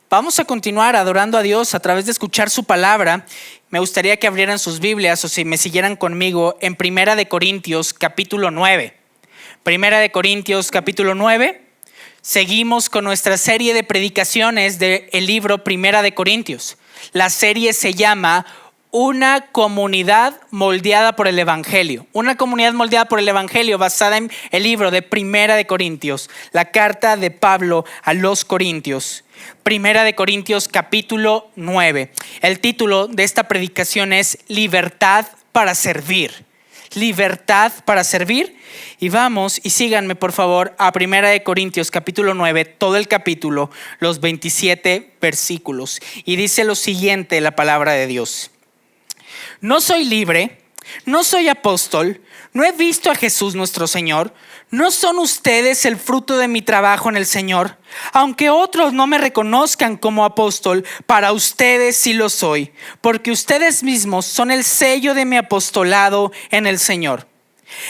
Vamos a continuar adorando a Dios a través de escuchar su palabra. Me gustaría que abrieran sus Biblias o si me siguieran conmigo en Primera de Corintios capítulo 9. Primera de Corintios capítulo 9. Seguimos con nuestra serie de predicaciones del libro Primera de Corintios. La serie se llama Una comunidad moldeada por el Evangelio. Una comunidad moldeada por el Evangelio basada en el libro de Primera de Corintios, la carta de Pablo a los Corintios. Primera de Corintios capítulo 9. El título de esta predicación es Libertad para servir. Libertad para servir. Y vamos y síganme por favor a Primera de Corintios capítulo 9, todo el capítulo, los 27 versículos. Y dice lo siguiente la palabra de Dios. No soy libre, no soy apóstol, no he visto a Jesús nuestro Señor. ¿No son ustedes el fruto de mi trabajo en el Señor? Aunque otros no me reconozcan como apóstol, para ustedes sí lo soy, porque ustedes mismos son el sello de mi apostolado en el Señor.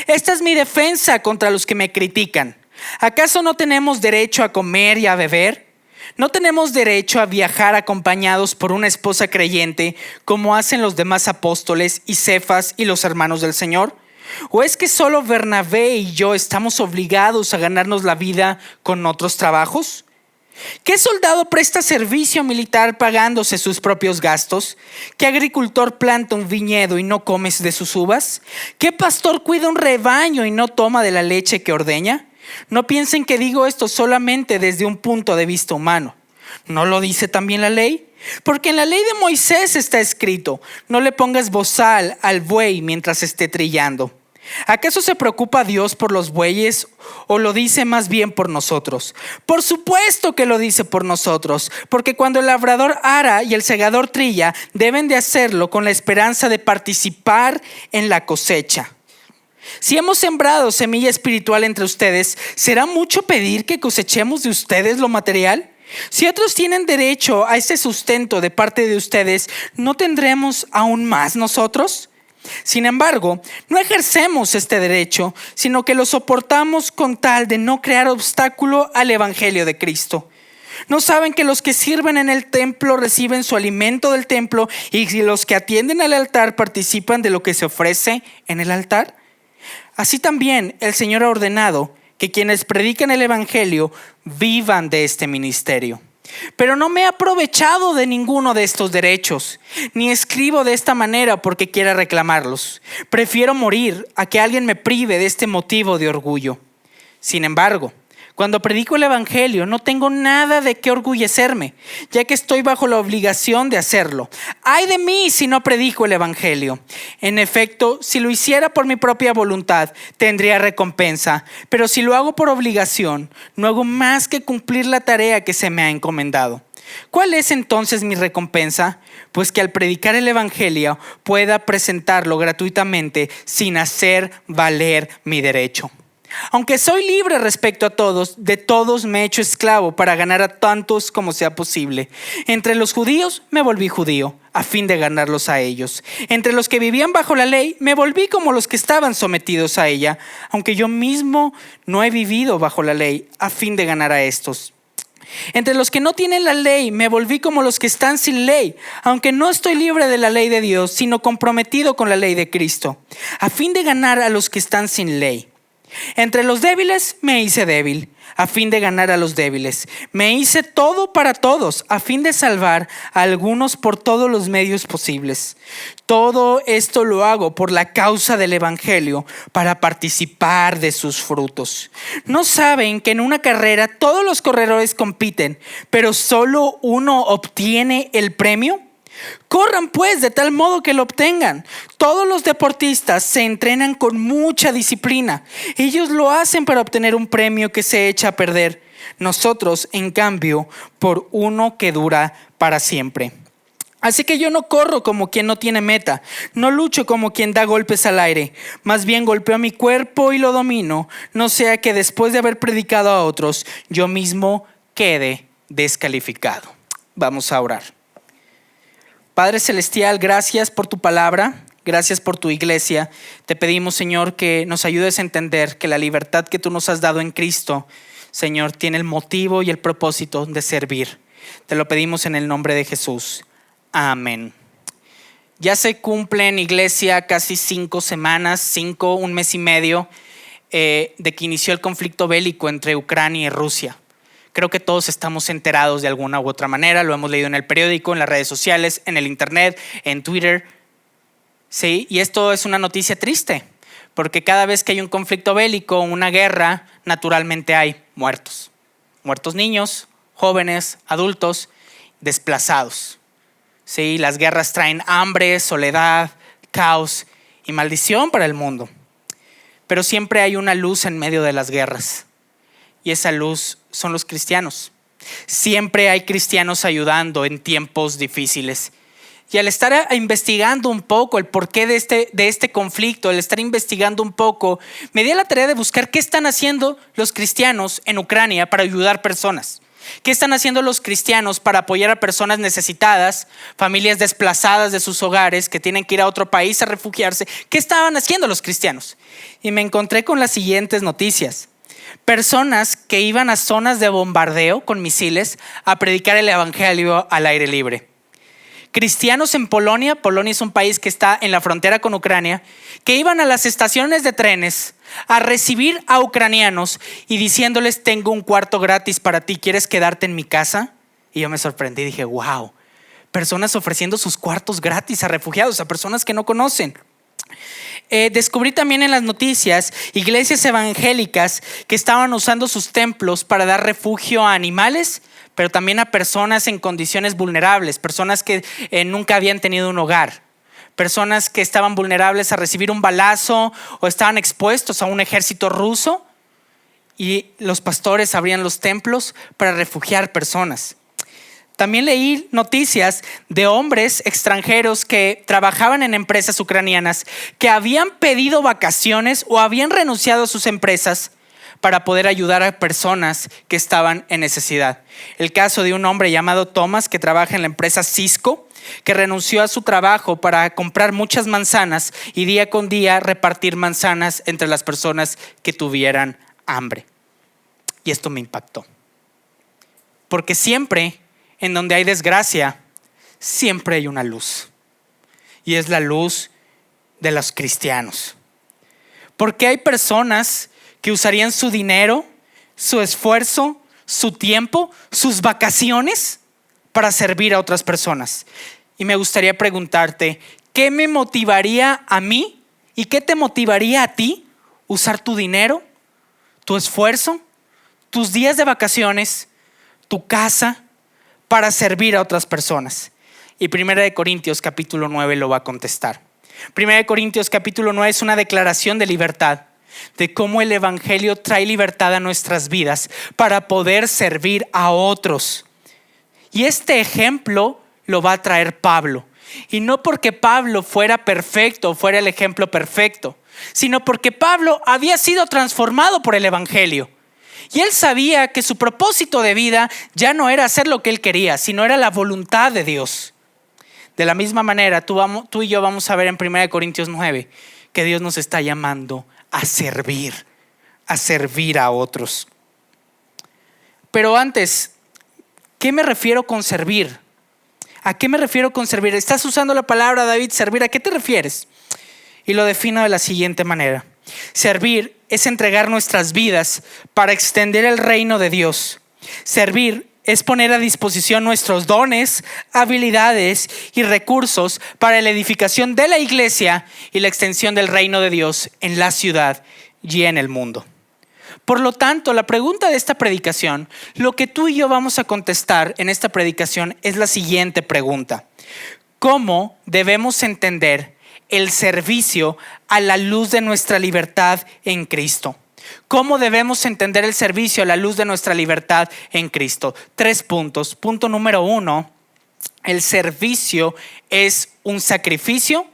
Esta es mi defensa contra los que me critican. ¿Acaso no tenemos derecho a comer y a beber? ¿No tenemos derecho a viajar acompañados por una esposa creyente como hacen los demás apóstoles y Cefas y los hermanos del Señor? ¿O es que solo Bernabé y yo estamos obligados a ganarnos la vida con otros trabajos? ¿Qué soldado presta servicio militar pagándose sus propios gastos? ¿Qué agricultor planta un viñedo y no come de sus uvas? ¿Qué pastor cuida un rebaño y no toma de la leche que ordeña? No piensen que digo esto solamente desde un punto de vista humano. ¿No lo dice también la ley? Porque en la ley de Moisés está escrito: no le pongas bozal al buey mientras esté trillando. ¿Acaso se preocupa Dios por los bueyes o lo dice más bien por nosotros? Por supuesto que lo dice por nosotros, porque cuando el labrador ara y el segador trilla, deben de hacerlo con la esperanza de participar en la cosecha. Si hemos sembrado semilla espiritual entre ustedes, ¿será mucho pedir que cosechemos de ustedes lo material? Si otros tienen derecho a ese sustento de parte de ustedes, ¿no tendremos aún más nosotros? Sin embargo, no ejercemos este derecho, sino que lo soportamos con tal de no crear obstáculo al Evangelio de Cristo. ¿No saben que los que sirven en el templo reciben su alimento del templo y los que atienden al altar participan de lo que se ofrece en el altar? Así también el Señor ha ordenado que quienes predican el Evangelio vivan de este ministerio. Pero no me he aprovechado de ninguno de estos derechos, ni escribo de esta manera porque quiera reclamarlos. Prefiero morir a que alguien me prive de este motivo de orgullo. Sin embargo, cuando predico el Evangelio no tengo nada de qué orgullecerme, ya que estoy bajo la obligación de hacerlo. ¡Ay de mí si no predico el Evangelio! En efecto, si lo hiciera por mi propia voluntad, tendría recompensa. Pero si lo hago por obligación, no hago más que cumplir la tarea que se me ha encomendado. ¿Cuál es entonces mi recompensa? Pues que al predicar el Evangelio pueda presentarlo gratuitamente sin hacer valer mi derecho. Aunque soy libre respecto a todos, de todos me he hecho esclavo para ganar a tantos como sea posible. Entre los judíos me volví judío, a fin de ganarlos a ellos. Entre los que vivían bajo la ley, me volví como los que estaban sometidos a ella, aunque yo mismo no he vivido bajo la ley, a fin de ganar a estos. Entre los que no tienen la ley, me volví como los que están sin ley, aunque no estoy libre de la ley de Dios, sino comprometido con la ley de Cristo, a fin de ganar a los que están sin ley. Entre los débiles me hice débil, a fin de ganar a los débiles. Me hice todo para todos, a fin de salvar a algunos por todos los medios posibles. Todo esto lo hago por la causa del Evangelio, para participar de sus frutos. ¿No saben que en una carrera todos los corredores compiten, pero solo uno obtiene el premio? Corran pues de tal modo que lo obtengan. Todos los deportistas se entrenan con mucha disciplina. Ellos lo hacen para obtener un premio que se echa a perder. Nosotros, en cambio, por uno que dura para siempre. Así que yo no corro como quien no tiene meta, no lucho como quien da golpes al aire. Más bien golpeo mi cuerpo y lo domino, no sea que después de haber predicado a otros, yo mismo quede descalificado. Vamos a orar. Padre Celestial, gracias por tu palabra, gracias por tu iglesia. Te pedimos, Señor, que nos ayudes a entender que la libertad que tú nos has dado en Cristo, Señor, tiene el motivo y el propósito de servir. Te lo pedimos en el nombre de Jesús. Amén. Ya se cumplen, iglesia, casi 5 semanas, un mes y medio, de que inició el conflicto bélico entre Ucrania y Rusia. Creo que todos estamos enterados de alguna u otra manera, lo hemos leído en el periódico, en las redes sociales, en el internet, en Twitter. Sí, y esto es una noticia triste, porque cada vez que hay un conflicto bélico, una guerra, naturalmente hay muertos. Muertos niños, jóvenes, adultos, desplazados. Sí, las guerras traen hambre, soledad, caos y maldición para el mundo. Pero siempre hay una luz en medio de las guerras. Y esa luz son los cristianos. Siempre hay cristianos ayudando en tiempos difíciles. Y al estar investigando un poco el porqué de este conflicto, al estar investigando un poco, me di a la tarea de buscar qué están haciendo los cristianos en Ucrania para ayudar personas. ¿Qué están haciendo los cristianos para apoyar a personas necesitadas, familias desplazadas de sus hogares que tienen que ir a otro país a refugiarse? ¿Qué estaban haciendo los cristianos? Y me encontré con las siguientes noticias. Personas que iban a zonas de bombardeo con misiles a predicar el evangelio al aire libre. Cristianos en Polonia es un país que está en la frontera con Ucrania, que iban a las estaciones de trenes a recibir a ucranianos y diciéndoles: tengo un cuarto gratis para ti, ¿quieres quedarte en mi casa? Y yo me sorprendí, dije: wow, personas ofreciendo sus cuartos gratis a refugiados, a personas que no conocen. Descubrí también en las noticias iglesias evangélicas que estaban usando sus templos para dar refugio a animales, pero también a personas en condiciones vulnerables, personas que nunca habían tenido un hogar, personas que estaban vulnerables a recibir un balazo o estaban expuestos a un ejército ruso, y los pastores abrían los templos para refugiar personas. También leí noticias de hombres extranjeros que trabajaban en empresas ucranianas que habían pedido vacaciones o habían renunciado a sus empresas para poder ayudar a personas que estaban en necesidad. El caso de un hombre llamado Thomas que trabaja en la empresa Cisco, que renunció a su trabajo para comprar muchas manzanas y día con día repartir manzanas entre las personas que tuvieran hambre. Y esto me impactó. Porque siempre en donde hay desgracia, siempre hay una luz. Y es la luz de los cristianos. Porque hay personas que usarían su dinero, su esfuerzo, su tiempo, sus vacaciones para servir a otras personas. Y me gustaría preguntarte, ¿qué me motivaría a mí y qué te motivaría a ti usar tu dinero, tu esfuerzo, tus días de vacaciones, tu casa para servir a otras personas? Y 1 Corintios capítulo 9 lo va a contestar. 1 Corintios capítulo 9 es una declaración de libertad, de cómo el evangelio trae libertad a nuestras vidas para poder servir a otros. Y este ejemplo lo va a traer Pablo. Y no porque Pablo fuera perfecto, fuera el ejemplo perfecto, sino porque Pablo había sido transformado por el evangelio. Y él sabía que su propósito de vida ya no era hacer lo que él quería, sino era la voluntad de Dios. De la misma manera, tú y yo vamos a ver en 1 Corintios 9 que Dios nos está llamando a servir a otros. Pero antes, ¿qué me refiero con servir? ¿A qué me refiero con servir? Estás usando la palabra, David, servir. ¿A qué te refieres? Y lo defino de la siguiente manera. Servir es entregar nuestras vidas para extender el reino de Dios. Servir es poner a disposición nuestros dones, habilidades y recursos para la edificación de la iglesia y la extensión del reino de Dios en la ciudad y en el mundo. Por lo tanto, la pregunta de esta predicación, lo que tú y yo vamos a contestar en esta predicación es la siguiente pregunta: ¿cómo debemos entender el servicio a la luz de nuestra libertad en Cristo? ¿Cómo debemos entender el servicio a la luz de nuestra libertad en Cristo? 3 puntos. Punto número 1, el servicio es un sacrificio.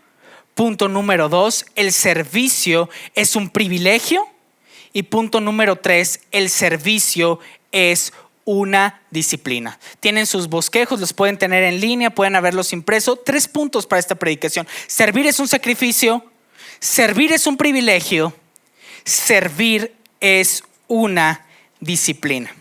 Punto número 2, el servicio es un privilegio. Y punto número 3, el servicio es una disciplina. Tienen sus bosquejos, los pueden tener en línea, pueden haberlos impreso. 3 puntos para esta predicación. Servir es un sacrificio, servir es un privilegio, servir es una disciplina.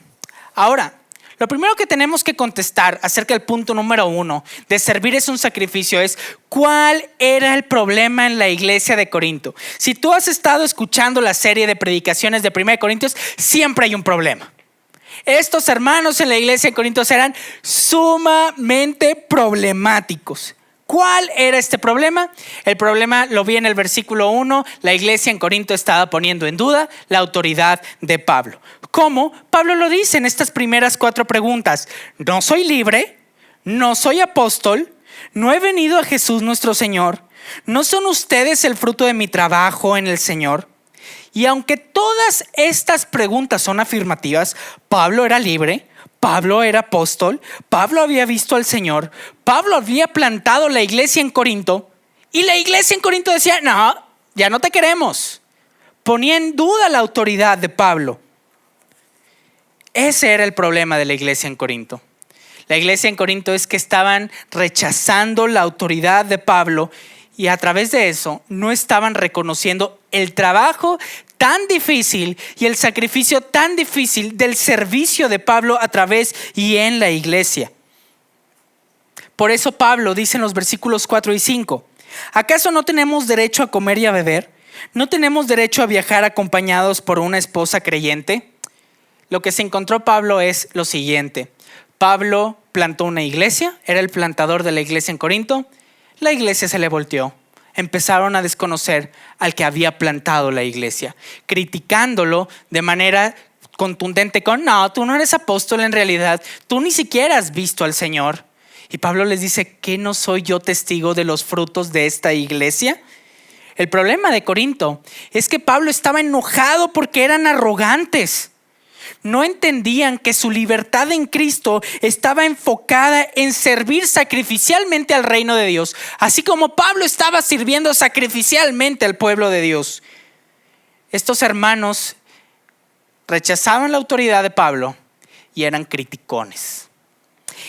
Ahora, Lo primero que tenemos que contestar acerca del punto número 1 de servir es un sacrificio es ¿cuál era el problema en la iglesia de Corinto? Si tú has estado escuchando la serie de predicaciones de 1 Corintios, siempre hay un problema. Estos hermanos en la iglesia de Corinto eran sumamente problemáticos. ¿Cuál era este problema? El problema lo vi en el versículo 1. La iglesia en Corinto estaba poniendo en duda la autoridad de Pablo. ¿Cómo? Pablo lo dice en estas primeras 4 preguntas. No soy libre, no soy apóstol, no he venido a Jesús nuestro Señor. ¿No son ustedes el fruto de mi trabajo en el Señor? Y aunque todas estas preguntas son afirmativas, Pablo era libre, Pablo era apóstol, Pablo había visto al Señor, Pablo había plantado la iglesia en Corinto y la iglesia en Corinto decía, no, ya no te queremos. Ponía en duda la autoridad de Pablo. Ese era el problema de la iglesia en Corinto. La iglesia en Corinto es que estaban rechazando la autoridad de Pablo y a través de eso no estaban reconociendo el trabajo tan difícil y el sacrificio tan difícil del servicio de Pablo a través y en la iglesia. Por eso Pablo dice en los versículos 4 y 5, ¿acaso no tenemos derecho a comer y a beber? ¿No tenemos derecho a viajar acompañados por una esposa creyente? Lo que se encontró Pablo es lo siguiente. Pablo plantó una iglesia, era el plantador de la iglesia en Corinto. La iglesia se le volteó. Empezaron a desconocer al que había plantado la iglesia, criticándolo de manera contundente con, no, tú no eres apóstol en realidad, tú ni siquiera has visto al Señor. Y Pablo les dice, ¿qué no soy yo testigo de los frutos de esta iglesia? El problema de Corinto es que Pablo estaba enojado porque eran arrogantes. No entendían que su libertad en Cristo estaba enfocada en servir sacrificialmente al reino de Dios, así como Pablo estaba sirviendo sacrificialmente al pueblo de Dios. Estos hermanos rechazaban la autoridad de Pablo y eran criticones.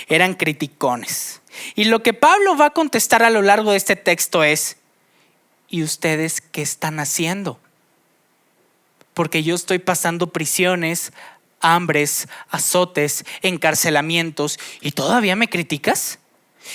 Eran criticones. Y lo que Pablo va a contestar a lo largo de este texto es, ¿y ustedes qué están haciendo? Porque yo estoy pasando prisiones, hambres, azotes, encarcelamientos, ¿y todavía me criticas?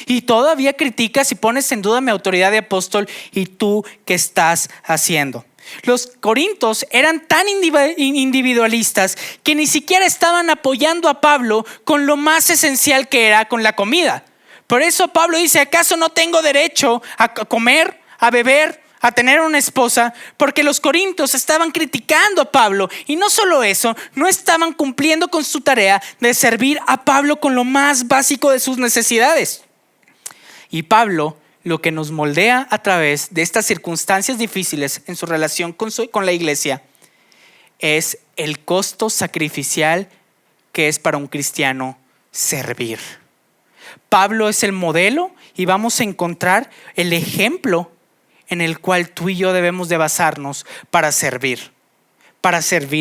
¿Y todavía criticas y pones en duda mi autoridad de apóstol? ¿Y tú qué estás haciendo? Los corintios eran tan individualistas que ni siquiera estaban apoyando a Pablo con lo más esencial que era con la comida. Por eso Pablo dice, ¿acaso no tengo derecho a comer, a beber, a tener una esposa? Porque los corintios estaban criticando a Pablo y no solo eso, no estaban cumpliendo con su tarea de servir a Pablo con lo más básico de sus necesidades. Y Pablo lo que nos moldea a través de estas circunstancias difíciles en su relación con la iglesia es el costo sacrificial que es para un cristiano servir. Pablo es el modelo y vamos a encontrar el ejemplo en el cual tú y yo debemos de basarnos para servir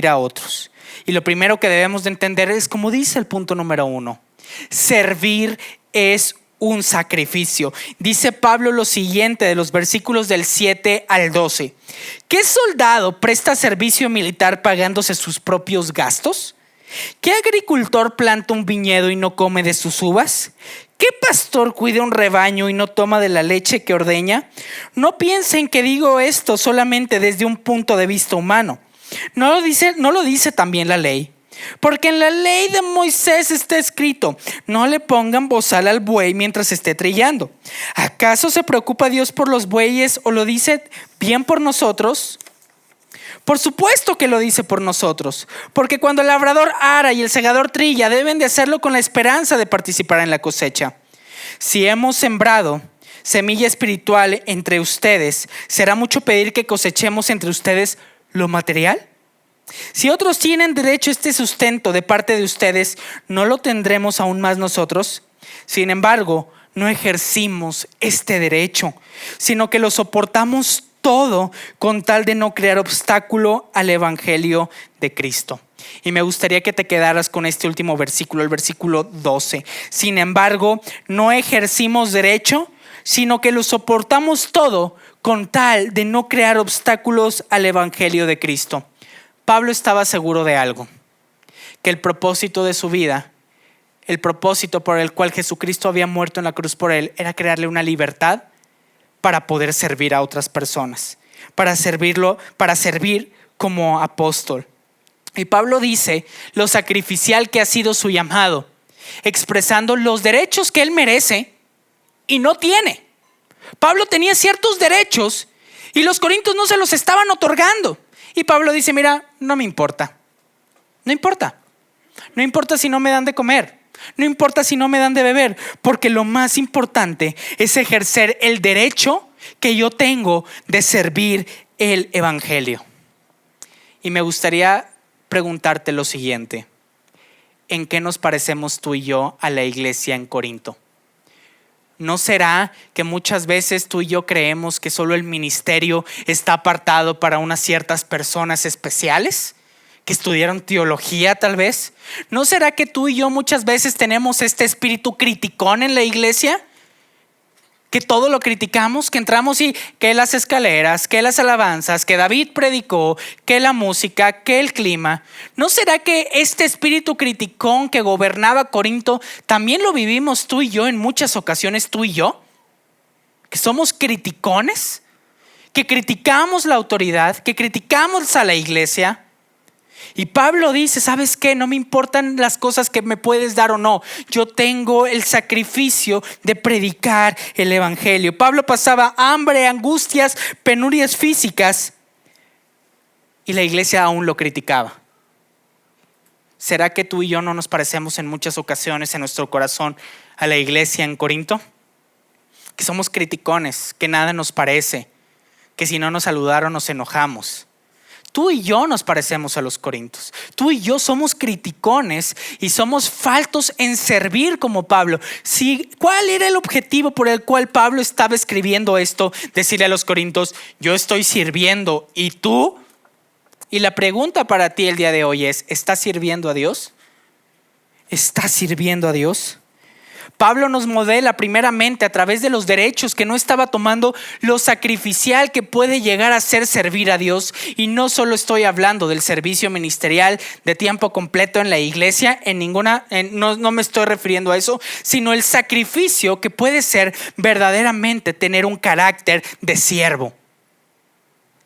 a otros. Y lo primero que debemos de entender es, como dice el punto número 1, servir es un sacrificio. Dice Pablo lo siguiente de los versículos del 7 al 12. ¿Qué soldado presta servicio militar pagándose sus propios gastos? ¿Qué agricultor planta un viñedo y no come de sus uvas? ¿Qué pastor cuida un rebaño y no toma de la leche que ordeña? No piensen que digo esto solamente desde un punto de vista humano. ¿No lo dice también la ley? Porque en la ley de Moisés está escrito, no le pongan bozal al buey mientras esté trillando. ¿Acaso se preocupa Dios por los bueyes o lo dice bien por nosotros? Por supuesto que lo dice por nosotros, porque cuando el labrador ara y el segador trilla, deben de hacerlo con la esperanza de participar en la cosecha. Si hemos sembrado semilla espiritual entre ustedes, ¿será mucho pedir que cosechemos entre ustedes lo material? Si otros tienen derecho a este sustento de parte de ustedes, ¿no lo tendremos aún más nosotros? Sin embargo, no ejercimos este derecho, sino que lo soportamos todo con tal de no crear obstáculo al evangelio de Cristo. Y me gustaría que te quedaras con este último versículo, el versículo 12. Sin embargo, no ejercimos derecho, sino que lo soportamos todo con tal de no crear obstáculos al evangelio de Cristo. Pablo estaba seguro de algo, que el propósito de su vida el propósito por el cual Jesucristo había muerto en la cruz por él era crearle una libertad para poder servir a otras personas, para servir como apóstol. Y Pablo dice lo sacrificial que ha sido su llamado, expresando los derechos que él merece y no tiene. Pablo tenía ciertos derechos y los corintios no se los estaban otorgando. Y Pablo dice, mira, no me importa. No importa. No importa si no me dan de comer. No importa si no me dan de beber. Porque lo más importante es ejercer el derecho que yo tengo de servir el evangelio. Y me gustaría preguntarte lo siguiente. ¿En qué nos parecemos tú y yo a la iglesia en Corinto? ¿No será que muchas veces tú y yo creemos que solo el ministerio está apartado para unas ciertas personas especiales? ¿Que estudiaron teología tal vez? ¿No será que tú y yo muchas veces tenemos este espíritu criticón en la iglesia? Que todo lo criticamos, que entramos y que las escaleras, que las alabanzas, que David predicó, que la música, que el clima. ¿No será que este espíritu criticón que gobernaba Corinto también lo vivimos tú y yo en muchas ocasiones, tú y yo? Que somos criticones, que criticamos la autoridad, que criticamos a la iglesia. Y Pablo dice, ¿sabes qué? No me importan las cosas que me puedes dar o no. Yo tengo el sacrificio de predicar el evangelio. Pablo pasaba hambre, angustias, penurias físicas y la iglesia aún lo criticaba. ¿Será que tú y yo no nos parecemos en muchas ocasiones en nuestro corazón a la iglesia en Corinto? Que somos criticones, que nada nos parece, que si no nos saludaron nos enojamos. Tú y yo nos parecemos a los corintios. Tú y yo somos criticones y somos faltos en servir como Pablo. Sí, ¿cuál era el objetivo por el cual Pablo estaba escribiendo esto? Decirle a los corintios, yo estoy sirviendo y tú. Y la pregunta para ti el día de hoy es, ¿estás sirviendo a Dios? ¿Estás sirviendo a Dios? Pablo nos modela primeramente a través de los derechos que no estaba tomando lo sacrificial que puede llegar a ser servir a Dios. Y no solo estoy hablando del servicio ministerial de tiempo completo en la iglesia, no me estoy refiriendo a eso, sino el sacrificio que puede ser verdaderamente tener un carácter de siervo,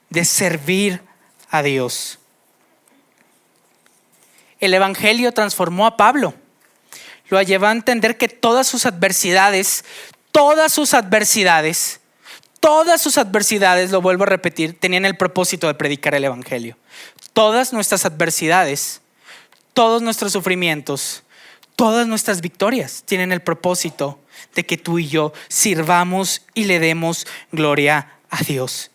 de servir a Dios. El evangelio transformó a Pablo. Lo llevó a entender que todas sus adversidades, lo vuelvo a repetir, tenían el propósito de predicar el evangelio. Todas nuestras adversidades, todos nuestros sufrimientos, todas nuestras victorias tienen el propósito de que tú y yo sirvamos y le demos gloria a Dios.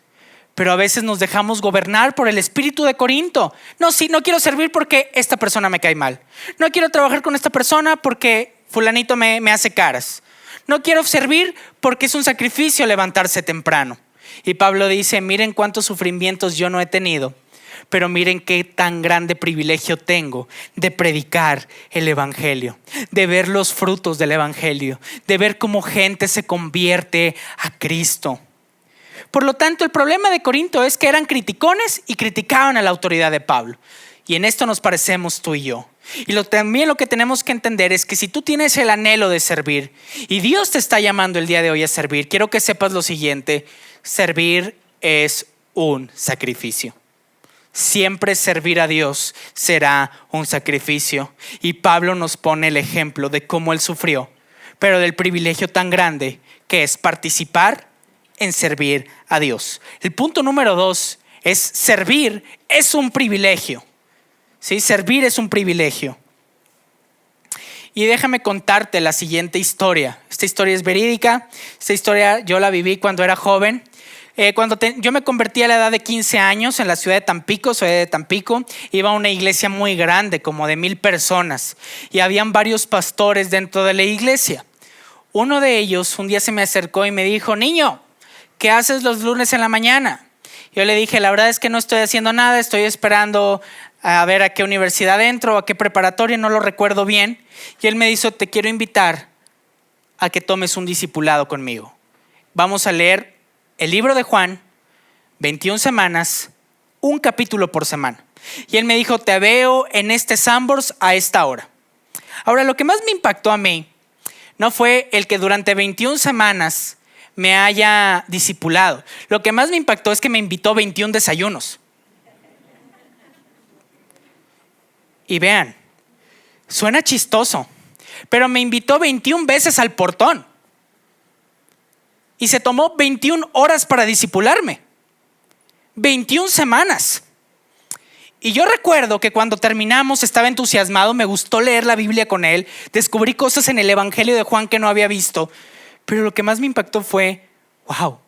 Pero a veces nos dejamos gobernar por el espíritu de Corinto. No quiero servir porque esta persona me cae mal. No quiero trabajar con esta persona porque fulanito me hace caras. No quiero servir porque es un sacrificio levantarse temprano. Y Pablo dice, miren cuántos sufrimientos yo no he tenido, pero miren qué tan grande privilegio tengo de predicar el evangelio, de ver los frutos del evangelio, de ver cómo gente se convierte a Cristo. Por lo tanto, el problema de Corinto es que eran criticones y criticaban a la autoridad de Pablo. Y en esto nos parecemos tú y yo. Y también lo que tenemos que entender es que si tú tienes el anhelo de servir y Dios te está llamando el día de hoy a servir, quiero que sepas lo siguiente: servir es un sacrificio. Siempre servir a Dios será un sacrificio. Y Pablo nos pone el ejemplo de cómo él sufrió, pero del privilegio tan grande que es participar en servir a Dios. El punto número 2 es servir es un privilegio. ¿Sí? Servir es un privilegio. Y déjame contarte la siguiente historia. Esta historia es verídica. Esta historia yo la viví cuando era joven. Yo me convertí a la edad de 15 años en la ciudad de Tampico, soy de Tampico. Iba a una iglesia muy grande, como de 1,000 personas. Y habían varios pastores dentro de la iglesia. Uno de ellos un día se me acercó y me dijo, niño, ¿qué haces los lunes en la mañana? Yo le dije, la verdad es que no estoy haciendo nada, estoy esperando a ver a qué universidad entro, a qué preparatoria, no lo recuerdo bien. Y él me dijo, te quiero invitar a que tomes un discipulado conmigo. Vamos a leer el libro de Juan, 21 semanas, un capítulo por semana. Y él me dijo, te veo en este Sambors a esta hora. Ahora, lo que más me impactó a mí no fue el que durante 21 semanas me haya discipulado. Lo que más me impactó es que me invitó 21 desayunos. Y vean, suena chistoso, pero me invitó 21 veces al portón. Y se tomó 21 horas para discipularme. 21 semanas. Y yo recuerdo que cuando terminamos estaba entusiasmado, me gustó leer la Biblia con él, descubrí cosas en el Evangelio de Juan que no había visto, pero lo que más me impactó fue, wow,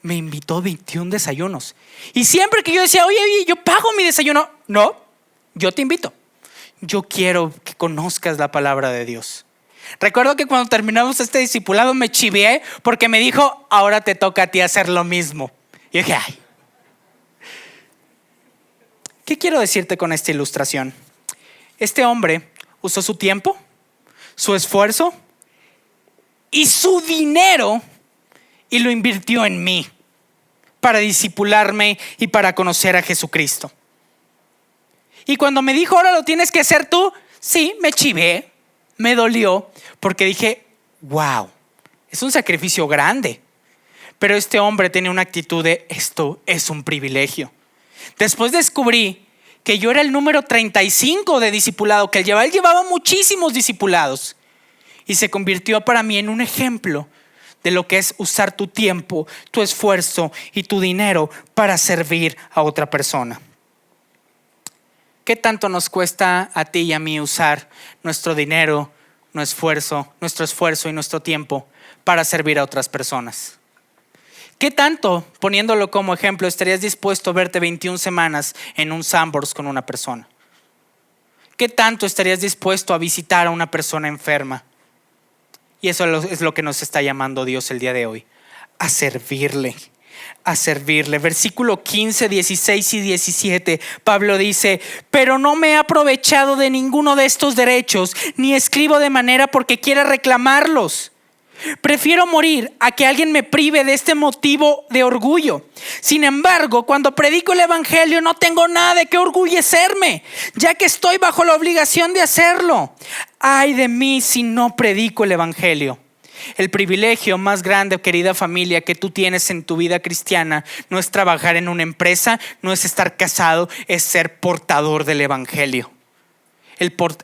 me invitó 21 desayunos. Y siempre que yo decía, oye, yo pago mi desayuno, no, yo te invito. Yo quiero que conozcas la palabra de Dios. Recuerdo que cuando terminamos este discipulado me chivié porque me dijo, ahora te toca a ti hacer lo mismo. Y dije, ay. ¿Qué quiero decirte con esta ilustración? Este hombre usó su tiempo, su esfuerzo y su dinero y lo invirtió en mí para discipularme y para conocer a Jesucristo. Y cuando me dijo, ahora lo tienes que hacer tú, sí, me chivé, me dolió, porque dije, wow, es un sacrificio grande. Pero este hombre tenía una actitud de, esto es un privilegio. Después descubrí que yo era el número 35 de discipulado, que él llevaba muchísimos discipulados. Y se convirtió para mí en un ejemplo de lo que es usar tu tiempo, tu esfuerzo y tu dinero para servir a otra persona. ¿Qué tanto nos cuesta a ti y a mí usar nuestro dinero, nuestro esfuerzo y nuestro tiempo para servir a otras personas? ¿Qué tanto, poniéndolo como ejemplo, estarías dispuesto a verte 21 semanas en un Sanborns con una persona? ¿Qué tanto estarías dispuesto a visitar a una persona enferma? Y eso es lo que nos está llamando Dios el día de hoy, a servirle. Versículo 15, 16 y 17, Pablo dice, pero no me he aprovechado de ninguno de estos derechos, ni escribo de manera porque quiera reclamarlos. Prefiero morir a que alguien me prive de este motivo de orgullo. Sin embargo, cuando predico el evangelio no tengo nada de qué orgullecerme, ya que estoy bajo la obligación de hacerlo. Ay de mí si no predico el evangelio. El privilegio más grande, querida familia, que tú tienes en tu vida cristiana no es trabajar en una empresa, no es estar casado, es ser portador del evangelio.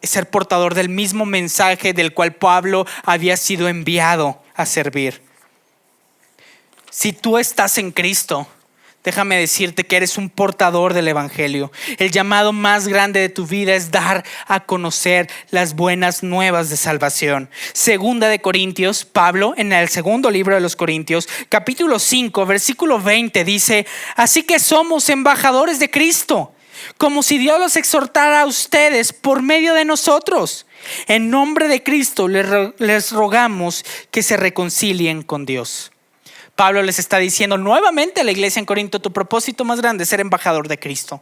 Ser portador del mismo mensaje del cual Pablo había sido enviado a servir. Si tú estás en Cristo, déjame decirte que eres un portador del evangelio. El llamado más grande de tu vida es dar a conocer las buenas nuevas de salvación. Segunda de Corintios, Pablo en el segundo libro de los Corintios, capítulo 5, versículo 20 dice, así que somos embajadores de Cristo, como si Dios los exhortara a ustedes por medio de nosotros. En nombre de Cristo les rogamos que se reconcilien con Dios. Pablo les está diciendo nuevamente a la iglesia en Corinto, tu propósito más grande es ser embajador de Cristo.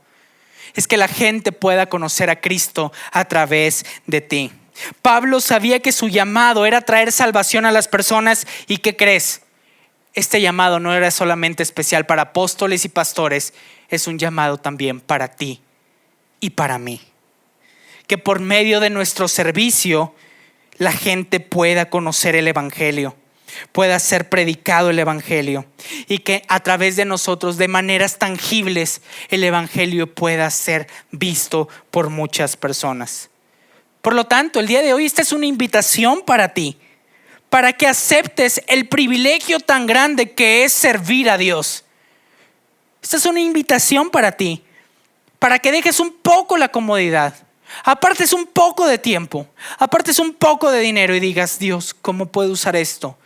Es que la gente pueda conocer a Cristo a través de ti. Pablo sabía que su llamado era traer salvación a las personas. ¿Y qué crees? Este llamado no era solamente especial para apóstoles y pastores, es un llamado también para ti y para mí. Que por medio de nuestro servicio la gente pueda conocer el evangelio, pueda ser predicado el evangelio y que a través de nosotros de maneras tangibles el evangelio pueda ser visto por muchas personas. Por lo tanto, el día de hoy esta es una invitación para ti, para que aceptes el privilegio tan grande que es servir a Dios. Esta es una invitación para ti, para que dejes un poco la comodidad, apartes un poco de tiempo, apartes un poco de dinero y digas, Dios, ¿cómo puedo usar esto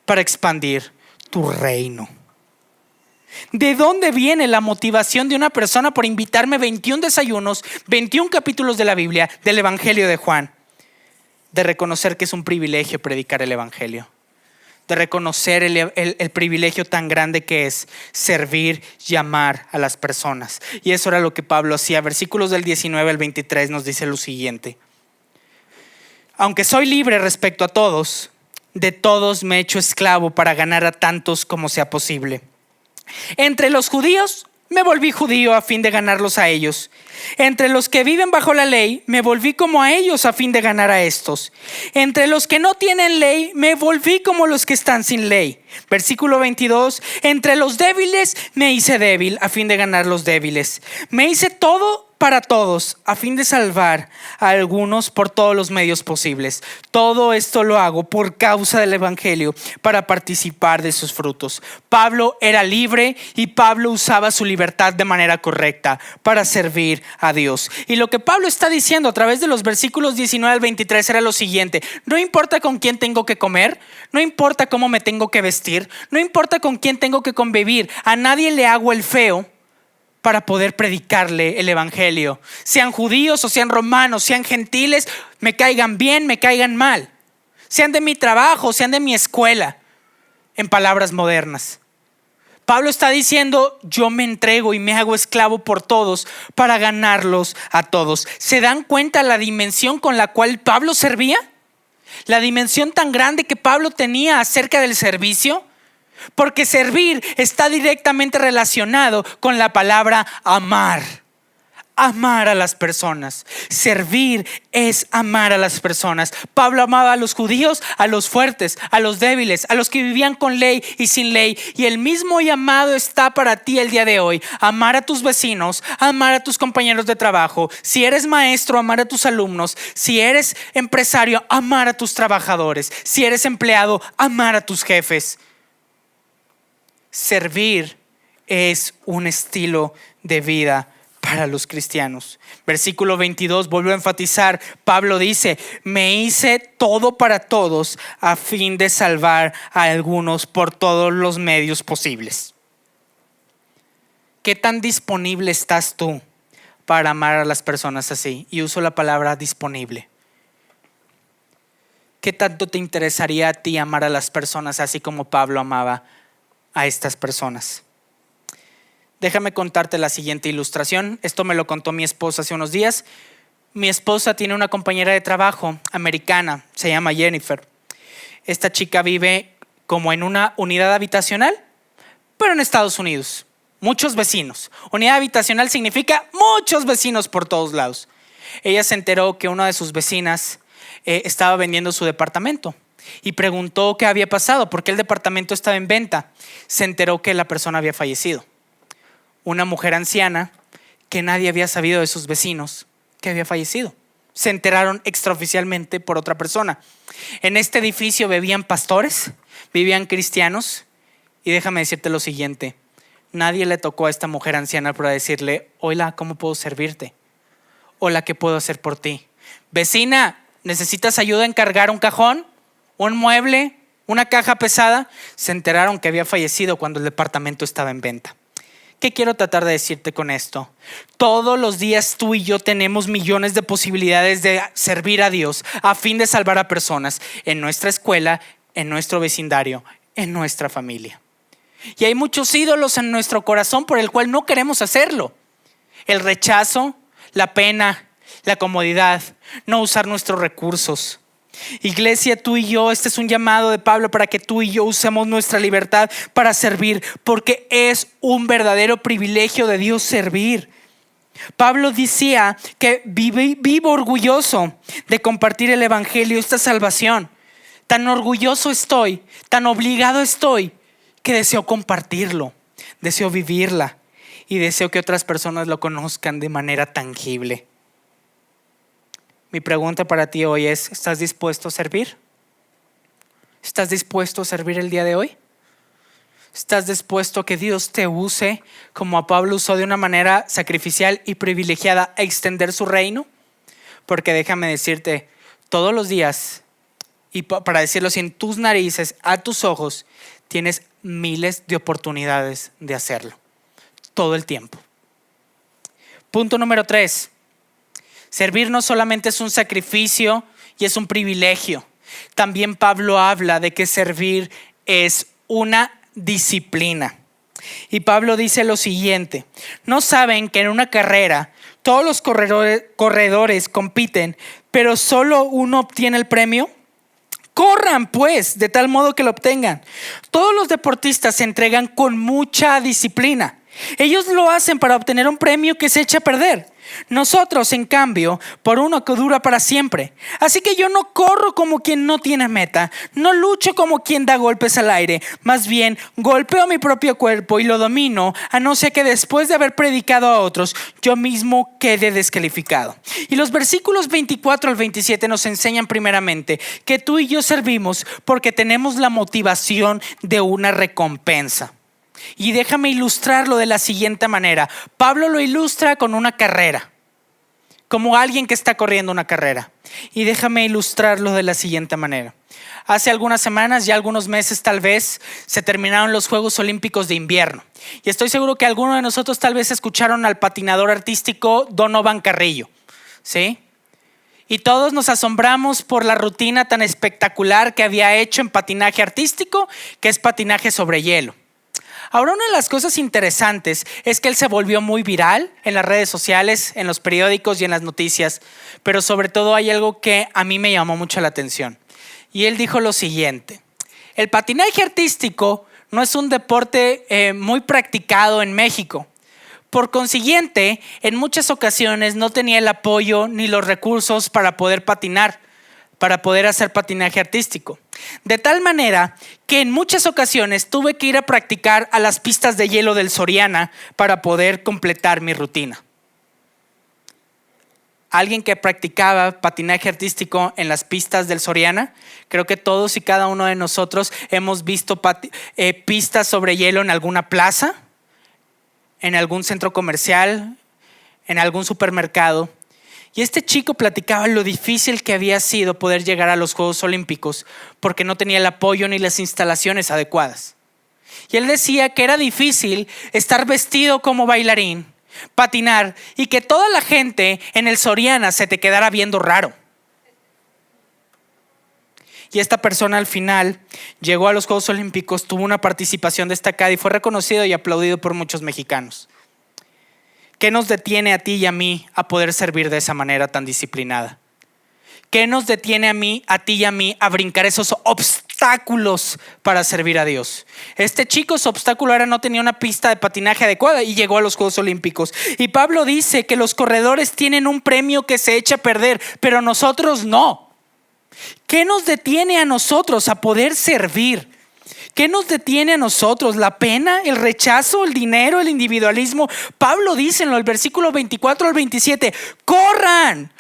para expandir tu reino? ¿De dónde viene la motivación de una persona por invitarme 21 desayunos, 21 capítulos de la Biblia, del Evangelio de Juan? De reconocer que es un privilegio predicar el evangelio, de reconocer el privilegio tan grande que es servir, llamar a las personas. Y eso era lo que Pablo hacía. Versículos del 19 al 23 nos dice lo siguiente: aunque soy libre respecto a todos, de todos me he hecho esclavo para ganar a tantos como sea posible. Entre los judíos, me volví judío a fin de ganarlos a ellos. Entre los que viven bajo la ley, me volví como a ellos a fin de ganar a estos. Entre los que no tienen ley, me volví como los que están sin ley. Versículo 22, entre los débiles me hice débil a fin de ganar los débiles. Me hice todo para todos, a fin de salvar a algunos por todos los medios posibles. Todo esto lo hago por causa del evangelio, para participar de sus frutos. Pablo era libre y Pablo usaba su libertad de manera correcta para servir a Dios. Y lo que Pablo está diciendo a través de los versículos 19 al 23 era lo siguiente: no importa con quién tengo que comer, no importa cómo me tengo que vestir, no importa con quién tengo que convivir, a nadie le hago el feo para poder predicarle el evangelio. Sean judíos o sean romanos, sean gentiles, me caigan bien, me caigan mal, sean de mi trabajo, sean de mi escuela, en palabras modernas. Pablo está diciendo: yo me entrego y me hago esclavo por todos para ganarlos a todos. ¿Se dan cuenta la dimensión con la cual Pablo servía? La dimensión tan grande que Pablo tenía acerca del servicio. Porque servir está directamente relacionado con la palabra amar. Amar a las personas. Servir es amar a las personas. Pablo amaba a los judíos, a los fuertes, a los débiles, a los que vivían con ley y sin ley. Y el mismo llamado está para ti el día de hoy. Amar a tus vecinos, amar a tus compañeros de trabajo. Si eres maestro, amar a tus alumnos. Si eres empresario, amar a tus trabajadores. Si eres empleado, amar a tus jefes. Servir es un estilo de vida para los cristianos. Versículo 22, vuelvo a enfatizar. Pablo dice: me hice todo para todos a fin de salvar a algunos por todos los medios posibles. ¿Qué tan disponible estás tú para amar a las personas así? Y uso la palabra disponible. ¿Qué tanto te interesaría a ti amar a las personas así como Pablo amaba a estas personas? Déjame contarte la siguiente ilustración. Esto me lo contó mi esposa hace unos días. Mi esposa tiene una compañera de trabajo americana, se llama Jennifer. Esta chica vive como en una unidad habitacional, pero en Estados Unidos. Muchos vecinos. Unidad habitacional significa muchos vecinos por todos lados. Ella se enteró que una de sus vecinas estaba vendiendo su departamento. Y preguntó qué había pasado, porque el departamento estaba en venta. Se enteró que la persona había fallecido. Una mujer anciana que nadie había sabido de sus vecinos que había fallecido. Se enteraron extraoficialmente por otra persona. En este edificio vivían pastores, vivían cristianos. Y déjame decirte lo siguiente: nadie le tocó a esta mujer anciana para decirle: hola, ¿cómo puedo servirte? Hola, ¿qué puedo hacer por ti? Vecina, ¿necesitas ayuda en cargar un cajón? ¿Un mueble? ¿Una caja pesada? Se enteraron que había fallecido cuando el departamento estaba en venta. ¿Qué quiero tratar de decirte con esto? Todos los días tú y yo tenemos millones de posibilidades de servir a Dios a fin de salvar a personas en nuestra escuela, en nuestro vecindario, en nuestra familia. Y hay muchos ídolos en nuestro corazón por el cual no queremos hacerlo. El rechazo, la pena, la comodidad, no usar nuestros recursos. Iglesia, tú y yo, este es un llamado de Pablo para que tú y yo usemos nuestra libertad para servir, porque es un verdadero privilegio de Dios servir. Pablo decía que vivo orgulloso de compartir el evangelio, esta salvación. Tan orgulloso estoy, tan obligado estoy, que deseo compartirlo, deseo vivirla y deseo que otras personas lo conozcan de manera tangible. Mi pregunta para ti hoy es: ¿estás dispuesto a servir? ¿Estás dispuesto a servir el día de hoy? ¿Estás dispuesto a que Dios te use como a Pablo usó de una manera sacrificial y privilegiada a extender su reino? Porque déjame decirte, todos los días, y para decirlo sin tus narices, a tus ojos, tienes miles de oportunidades de hacerlo. Todo el tiempo. Punto número 3. Servir no solamente es un sacrificio y es un privilegio. También Pablo habla de que servir es una disciplina. Y Pablo dice lo siguiente: ¿no saben que en una carrera todos los corredores compiten, pero solo uno obtiene el premio? Corran pues de tal modo que lo obtengan. Todos los deportistas se entregan con mucha disciplina. Ellos lo hacen para obtener un premio que se echa a perder. Nosotros, en cambio, por uno que dura para siempre. Así que yo no corro como quien no tiene meta, no lucho como quien da golpes al aire. Más bien, golpeo mi propio cuerpo y lo domino, a no ser que después de haber predicado a otros, yo mismo quede descalificado. Y los versículos 24 al 27 nos enseñan primeramente que tú y yo servimos porque tenemos la motivación de una recompensa. Y déjame ilustrarlo de la siguiente manera. Pablo lo ilustra con una carrera, como alguien que está corriendo una carrera. Y déjame ilustrarlo de la siguiente manera. Hace algunas semanas, ya algunos meses tal vez, se terminaron los Juegos Olímpicos de invierno. Y estoy seguro que algunos de nosotros tal vez escucharon al patinador artístico Donovan Carrillo, ¿sí? Y todos nos asombramos por la rutina tan espectacular que había hecho en patinaje artístico, que es patinaje sobre hielo. Ahora, una de las cosas interesantes es que él se volvió muy viral en las redes sociales, en los periódicos y en las noticias, pero sobre todo hay algo que a mí me llamó mucho la atención. Y él dijo lo siguiente: el patinaje artístico no es un deporte muy practicado en México. Por consiguiente, en muchas ocasiones no tenía el apoyo ni los recursos para poder patinar, para poder hacer patinaje artístico. De tal manera que en muchas ocasiones tuve que ir a practicar a las pistas de hielo del Soriana para poder completar mi rutina. Alguien que practicaba patinaje artístico en las pistas del Soriana, creo que todos y cada uno de nosotros hemos visto pistas sobre hielo en alguna plaza, en algún centro comercial, en algún supermercado. Y este chico platicaba lo difícil que había sido poder llegar a los Juegos Olímpicos porque no tenía el apoyo ni las instalaciones adecuadas. Y él decía que era difícil estar vestido como bailarín, patinar y que toda la gente en el Soriana se te quedara viendo raro. Y esta persona al final llegó a los Juegos Olímpicos, tuvo una participación destacada y fue reconocido y aplaudido por muchos mexicanos. ¿Qué nos detiene a ti y a mí a poder servir de esa manera tan disciplinada? ¿Qué nos detiene a ti y a mí a brincar esos obstáculos para servir a Dios? Este chico, su obstáculo era no tenía una pista de patinaje adecuada y llegó a los Juegos Olímpicos. Y Pablo dice que los corredores tienen un premio que se echa a perder, pero nosotros no. ¿Qué nos detiene a nosotros a poder servir? ¿Qué nos detiene a nosotros? ¿La pena? ¿El rechazo? ¿El dinero? ¿El individualismo? Pablo dice en el versículo 24 al 27, corran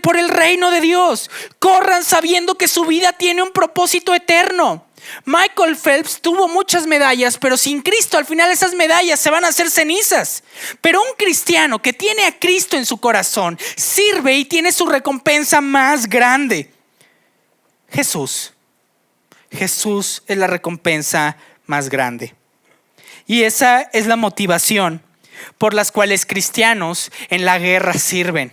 por el reino de Dios, corran sabiendo que su vida tiene un propósito eterno. Michael Phelps tuvo muchas medallas, pero sin Cristo al final esas medallas se van a hacer cenizas. Pero un cristiano que tiene a Cristo en su corazón sirve y tiene su recompensa más grande. Jesús es la recompensa más grande. Y esa es la motivación por las cuales cristianos en la guerra sirven.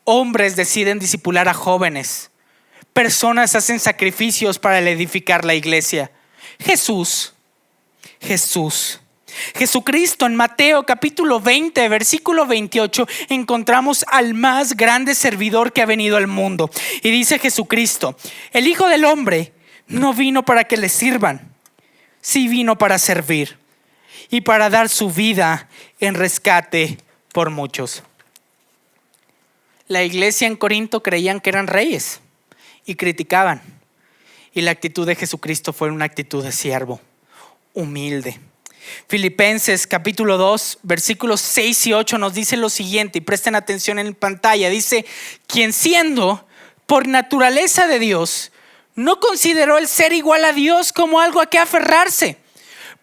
Hombres deciden discipular a jóvenes. Personas hacen sacrificios para edificar la iglesia. Jesucristo en Mateo capítulo 20, versículo 28, encontramos al más grande servidor que ha venido al mundo. Y dice Jesucristo: el Hijo del Hombre no vino para que le sirvan, sí vino para servir y para dar su vida en rescate por muchos. La iglesia en Corinto creían que eran reyes y criticaban. Y la actitud de Jesucristo fue una actitud de siervo, humilde. Filipenses capítulo 2, versículos 6 y 8 nos dice lo siguiente, y presten atención en pantalla. Dice: quien siendo por naturaleza de Dios, no consideró el ser igual a Dios como algo a que aferrarse.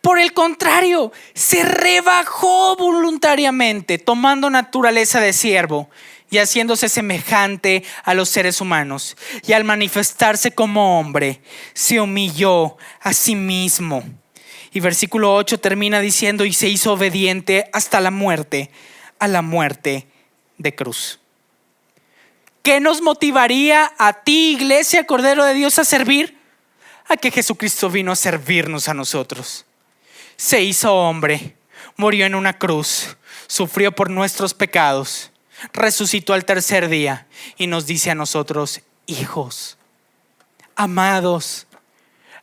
Por el contrario, se rebajó voluntariamente, tomando naturaleza de siervo y haciéndose semejante a los seres humanos. Y al manifestarse como hombre, se humilló a sí mismo. Y versículo 8 termina diciendo: y se hizo obediente hasta la muerte, a la muerte de cruz. ¿Qué nos motivaría a ti, iglesia, Cordero de Dios, a servir? A que Jesucristo vino a servirnos a nosotros. Se hizo hombre, murió en una cruz, sufrió por nuestros pecados, resucitó al tercer día y nos dice a nosotros: hijos, amados,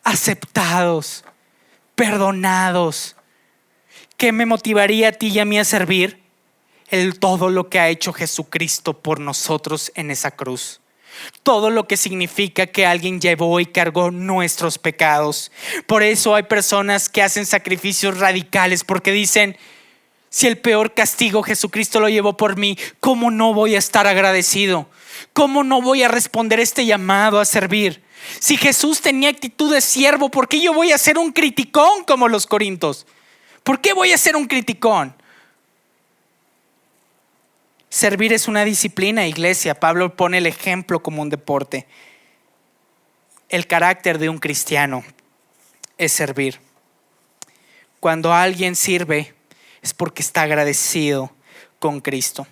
aceptados, perdonados. ¿Qué me motivaría a ti y a mí a servir? Todo lo que ha hecho Jesucristo por nosotros en esa cruz. Todo lo que significa que alguien llevó y cargó nuestros pecados. Por eso hay personas que hacen sacrificios radicales, porque dicen: si el peor castigo Jesucristo lo llevó por mí, ¿cómo no voy a estar agradecido? ¿Cómo no voy a responder este llamado a servir? Si Jesús tenía actitud de siervo, ¿por qué yo voy a ser un criticón como los corintios? ¿Por qué voy a ser un criticón? Servir es una disciplina, iglesia. Pablo pone el ejemplo como un deporte. El carácter de un cristiano es servir. Cuando alguien sirve, es porque está agradecido con Cristo.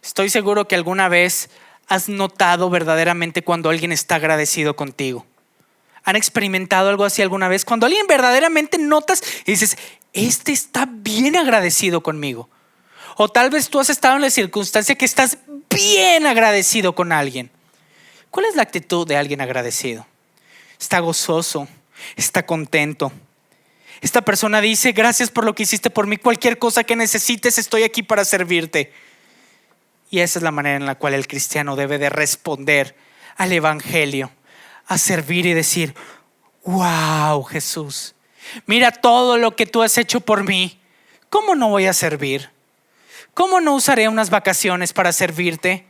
Estoy seguro que alguna vez has notado verdaderamente cuando alguien está agradecido contigo. ¿Han experimentado algo así alguna vez? Cuando alguien verdaderamente notas y dices: este está bien agradecido conmigo. O tal vez tú has estado en la circunstancia que estás bien agradecido con alguien. ¿Cuál es la actitud de alguien agradecido? Está gozoso, está contento. Esta persona dice: gracias por lo que hiciste por mí. Cualquier cosa que necesites, estoy aquí para servirte. Y esa es la manera en la cual el cristiano debe de responder al evangelio, a servir y decir: wow, Jesús, mira todo lo que tú has hecho por mí. ¿Cómo no voy a servir? ¿Cómo no usaré unas vacaciones para servirte?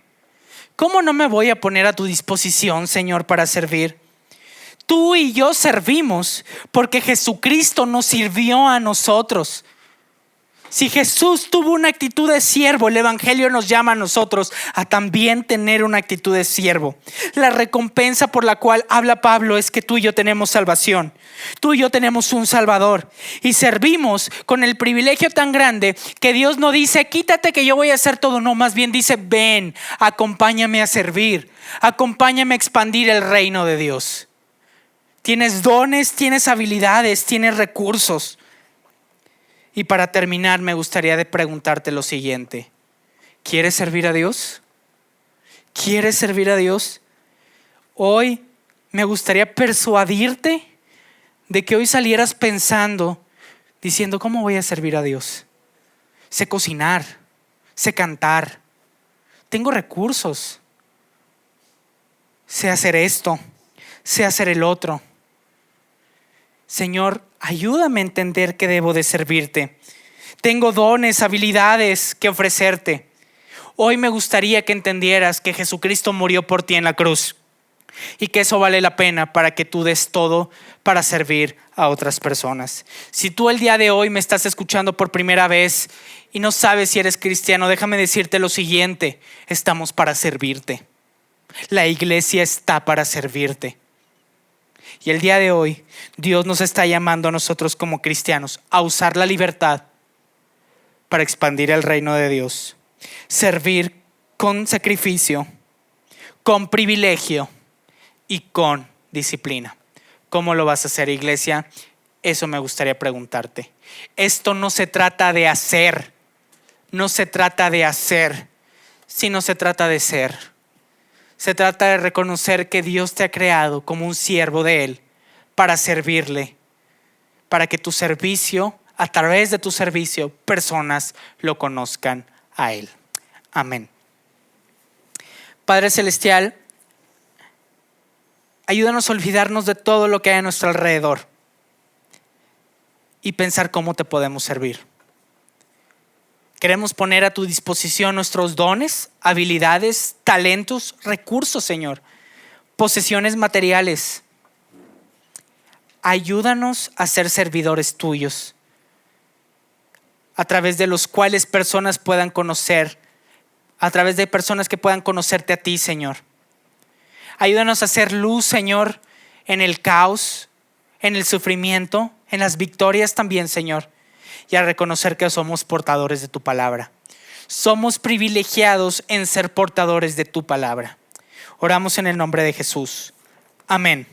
¿Cómo no me voy a poner a tu disposición, Señor, para servir? Tú y yo servimos porque Jesucristo nos sirvió a nosotros. Si Jesús tuvo una actitud de siervo, el evangelio nos llama a nosotros a también tener una actitud de siervo. La recompensa por la cual habla Pablo es que tú y yo tenemos salvación. Tú y yo tenemos un Salvador y servimos con el privilegio tan grande que Dios no dice: quítate que yo voy a hacer todo. No, más bien dice: ven, acompáñame a servir, acompáñame a expandir el reino de Dios. Tienes dones, tienes habilidades, tienes recursos. Y para terminar, me gustaría preguntarte lo siguiente: ¿quieres servir a Dios? ¿Quieres servir a Dios? Hoy me gustaría persuadirte de que hoy salieras pensando, diciendo: ¿cómo voy a servir a Dios? Sé cocinar, sé cantar, tengo recursos, sé hacer esto, sé hacer el otro. Señor, ayúdame a entender que debo de servirte. Tengo dones, habilidades que ofrecerte. Hoy me gustaría que entendieras que Jesucristo murió por ti en la cruz y que eso vale la pena para que tú des todo para servir a otras personas. Si tú el día de hoy me estás escuchando por primera vez y no sabes si eres cristiano, déjame decirte lo siguiente: estamos para servirte. La iglesia está para servirte. Y el día de hoy Dios nos está llamando a nosotros como cristianos a usar la libertad para expandir el reino de Dios. Servir con sacrificio, con privilegio y con disciplina. ¿Cómo lo vas a hacer, iglesia? Eso me gustaría preguntarte. Esto no se trata de hacer, sino se trata de ser. Se trata de reconocer que Dios te ha creado como un siervo de Él para servirle, para que tu servicio, a través de tu servicio, personas lo conozcan a Él. Amén. Padre Celestial, ayúdanos a olvidarnos de todo lo que hay a nuestro alrededor y pensar cómo te podemos servir. Queremos poner a tu disposición nuestros dones, habilidades, talentos, recursos, Señor, posesiones materiales. Ayúdanos a ser servidores tuyos, a través de los cuales personas puedan conocer, a través de personas que puedan conocerte a ti, Señor. Ayúdanos a hacer luz, Señor, en el caos, en el sufrimiento, en las victorias también, Señor. Y a reconocer que somos portadores de tu palabra. Somos privilegiados en ser portadores de tu palabra. Oramos en el nombre de Jesús. Amén.